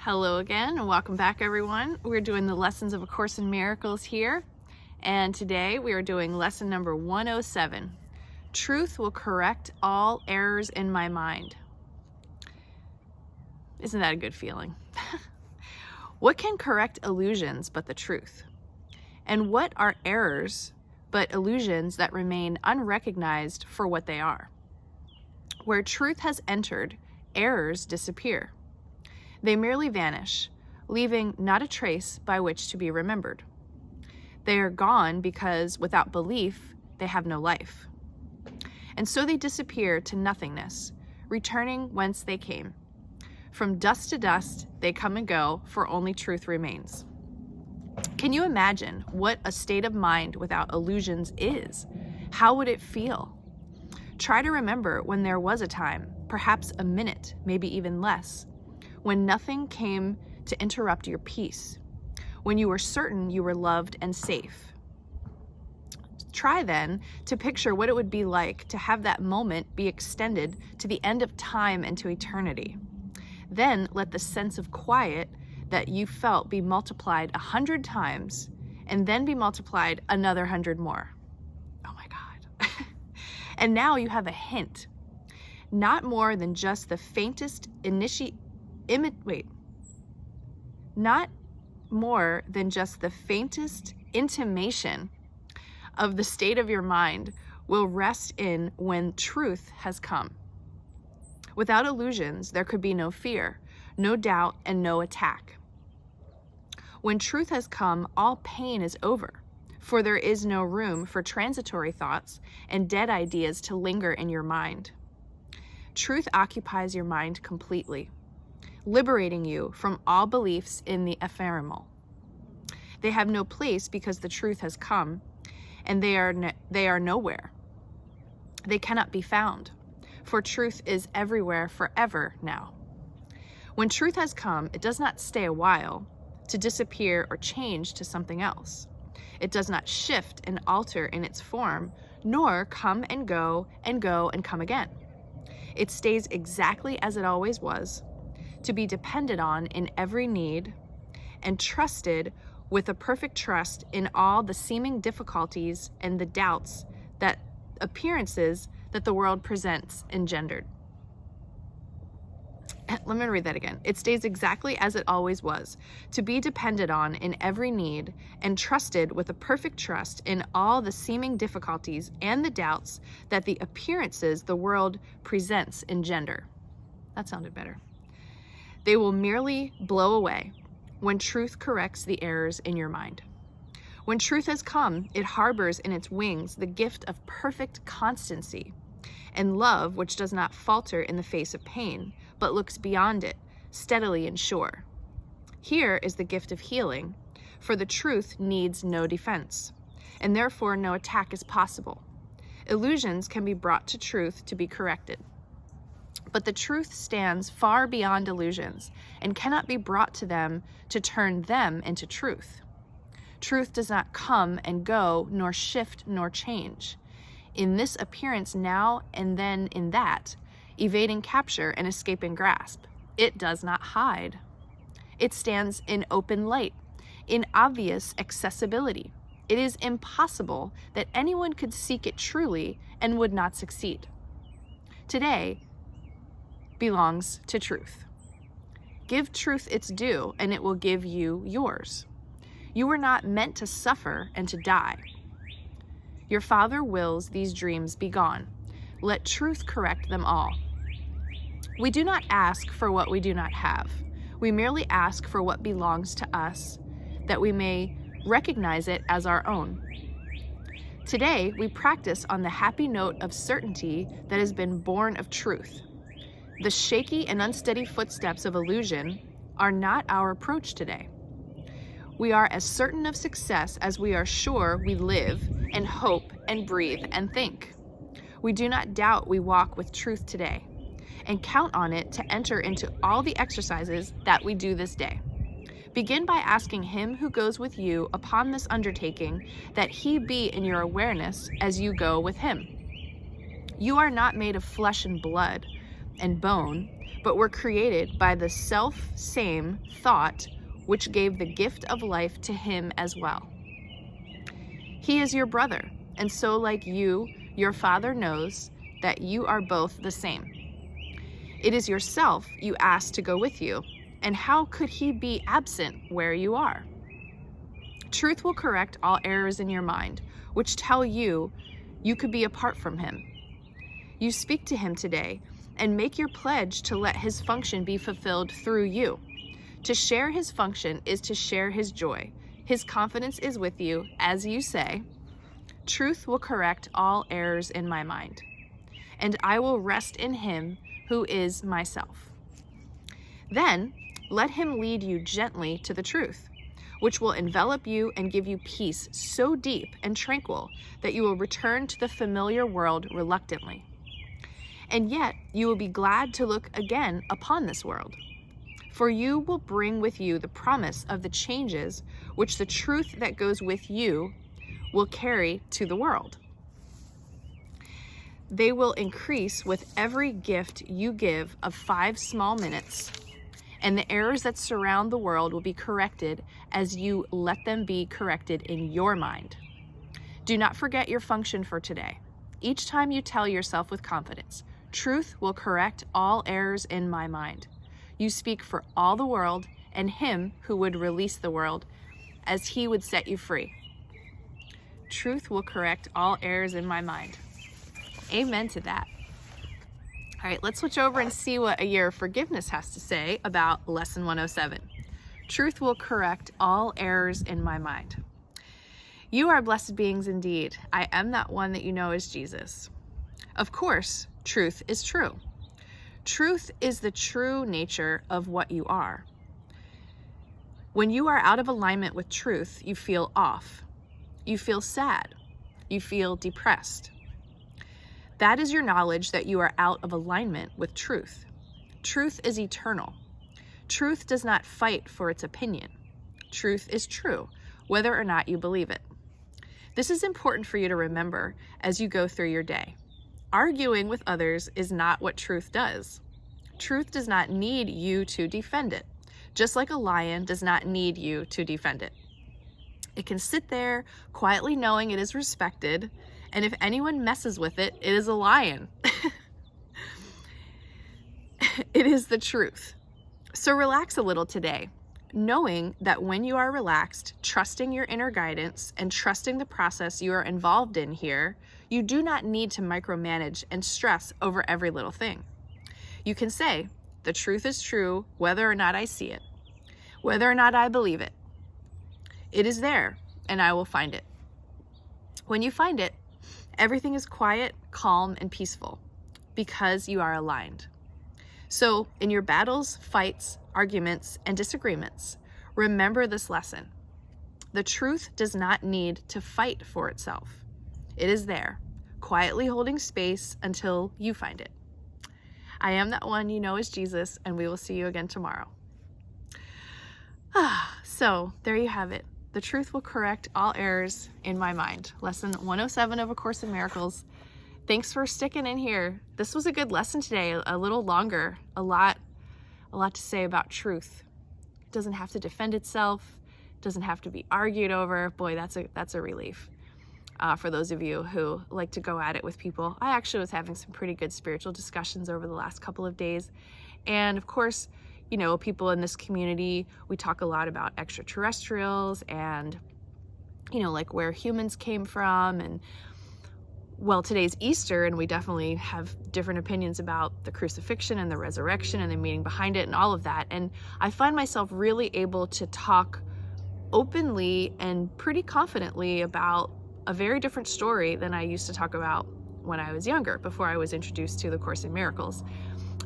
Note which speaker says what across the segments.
Speaker 1: Hello again and welcome back, everyone. We're doing the Lessons of A Course in Miracles here, and today we are doing lesson number 107. Truth will correct all errors in my mind. Isn't that a good feeling? What can correct illusions but the truth? And what are errors but illusions that remain unrecognized for what they are? Where truth has entered, errors disappear. They merely vanish, leaving not a trace by which to be remembered. They are gone because without belief, they have no life. And so they disappear to nothingness, returning whence they came. From dust to dust, they come and go, for only truth remains. Can you imagine what a state of mind without illusions is? How would it feel? Try to remember when there was a time, perhaps a minute, maybe even less, when nothing came to interrupt your peace, when you were certain you were loved and safe. Try then to picture what it would be like to have that moment be extended to the end of time and to eternity. Then let the sense of quiet that you felt be multiplied 100 times, and then be multiplied another 100 more. Oh my God. And now you have a hint, not more than just the faintest not more than just the faintest intimation of the state of your mind will rest in when truth has come. Without illusions, there could be no fear, no doubt, and no attack. When truth has come, all pain is over, for there is no room for transitory thoughts and dead ideas to linger in your mind. Truth occupies your mind completely, liberating you from all beliefs in the ephemeral. They have no place because the truth has come, and they are nowhere. They cannot be found, for truth is everywhere forever now. When truth has come, it does not stay a while to disappear or change to something else. It does not shift and alter in its form, nor come and go and come again. It stays exactly as it always was, to be depended on in every need, and trusted with a perfect trust in all the seeming difficulties and the doubts that appearances that the world presents engendered. Let me read that again. It stays exactly as it always was, to be depended on in every need, and trusted with a perfect trust in all the seeming difficulties and the doubts that the appearances the world presents engender. That sounded better. They will merely blow away when truth corrects the errors in your mind. When truth has come, it harbors in its wings the gift of perfect constancy and love, which does not falter in the face of pain, but looks beyond it, steadily and sure. Here is the gift of healing, for the truth needs no defense, and therefore no attack is possible. Illusions can be brought to truth to be corrected. But the truth stands far beyond illusions and cannot be brought to them to turn them into truth. Truth does not come and go, nor shift, nor change. In this appearance now and then in that, evading capture and escaping grasp, it does not hide. It stands in open light, in obvious accessibility. It is impossible that anyone could seek it truly and would not succeed. Today belongs to truth. Give truth its due, and it will give you yours. You were not meant to suffer and to die. Your Father wills these dreams be gone. Let truth correct them all. We do not ask for what we do not have. We merely ask for what belongs to us, that we may recognize it as our own. Today, we practice on the happy note of certainty that has been born of truth. The shaky and unsteady footsteps of illusion are not our approach today. We are as certain of success as we are sure we live and hope and breathe and think. We do not doubt we walk with truth today, and count on it to enter into all the exercises that we do this day. Begin by asking Him who goes with you upon this undertaking that He be in your awareness as you go with Him. You are not made of flesh and blood and bone, but were created by the self-same thought which gave the gift of life to him as well. He is your brother, and so like you, your Father knows that you are both the same. It is yourself you ask to go with you, and how could he be absent where you are? Truth will correct all errors in your mind, which tell you could be apart from him. You speak to him today and make your pledge to let his function be fulfilled through you. To share his function is to share his joy. His confidence is with you as you say, truth will correct all errors in my mind, and I will rest in him who is myself. Then let him lead you gently to the truth, which will envelop you and give you peace so deep and tranquil that you will return to the familiar world reluctantly. And yet you will be glad to look again upon this world, for you will bring with you the promise of the changes which the truth that goes with you will carry to the world. They will increase with every gift you give of 5 small minutes, and the errors that surround the world will be corrected as you let them be corrected in your mind. Do not forget your function for today. Each time you tell yourself with confidence, truth will correct all errors in my mind. You speak for all the world and him who would release the world as he would set you free. Truth will correct all errors in my mind. Amen to that. All right, let's switch over and see what A Year of Forgiveness has to say about Lesson 107. Truth will correct all errors in my mind. You are blessed beings indeed. I am that one that you know as Jesus. Of course, truth is true. Truth is the true nature of what you are. When you are out of alignment with truth, you feel off. You feel sad. You feel depressed. That is your knowledge that you are out of alignment with truth. Truth is eternal. Truth does not fight for its opinion. Truth is true, whether or not you believe it. This is important for you to remember as you go through your day. Arguing with others is not what truth does. Truth does not need you to defend it, just like a lion does not need you to defend it. It can sit there quietly knowing it is respected, and if anyone messes with it, it is a lion. It is the truth. So relax a little today, knowing that when you are relaxed, trusting your inner guidance and trusting the process you are involved in here, you do not need to micromanage and stress over every little thing. You can say, the truth is true whether or not I see it, whether or not I believe it. It is there, and I will find it. When you find it, everything is quiet, calm, and peaceful because you are aligned. So in your battles, fights, arguments, and disagreements, remember this lesson. The truth does not need to fight for itself. It is there, quietly holding space until you find it. I am that one you know as Jesus, and we will see you again tomorrow. So there you have it. The truth will correct all errors in my mind. Lesson 107 of A Course in Miracles. Thanks for sticking in here. This was a good lesson today, a little longer, a lot to say about truth. It doesn't have to defend itself. It doesn't have to be argued over. Boy, that's a relief. For those of you who like to go at it with people. I actually was having some pretty good spiritual discussions over the last couple of days. And of course, you know, people in this community, we talk a lot about extraterrestrials and, you know, like where humans came from. And well, today's Easter, and we definitely have different opinions about the crucifixion and the resurrection and the meaning behind it and all of that. And I find myself really able to talk openly and pretty confidently about a very different story than I used to talk about when I was younger, before I was introduced to the Course in Miracles.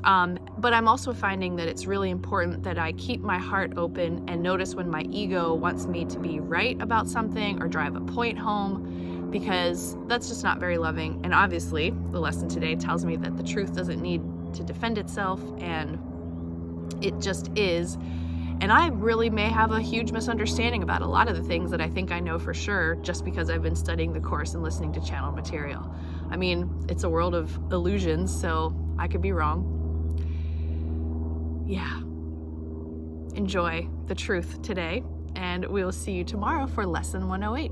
Speaker 1: But I'm also finding that it's really important that I keep my heart open and notice when my ego wants me to be right about something or drive a point home, because that's just not very loving. And obviously, the lesson today tells me that the truth doesn't need to defend itself, and it just is. And I really may have a huge misunderstanding about a lot of the things that I think I know for sure just because I've been studying the Course and listening to channeled material. I mean, it's a world of illusions, so I could be wrong. Yeah. Enjoy the truth today, and we will see you tomorrow for Lesson 108.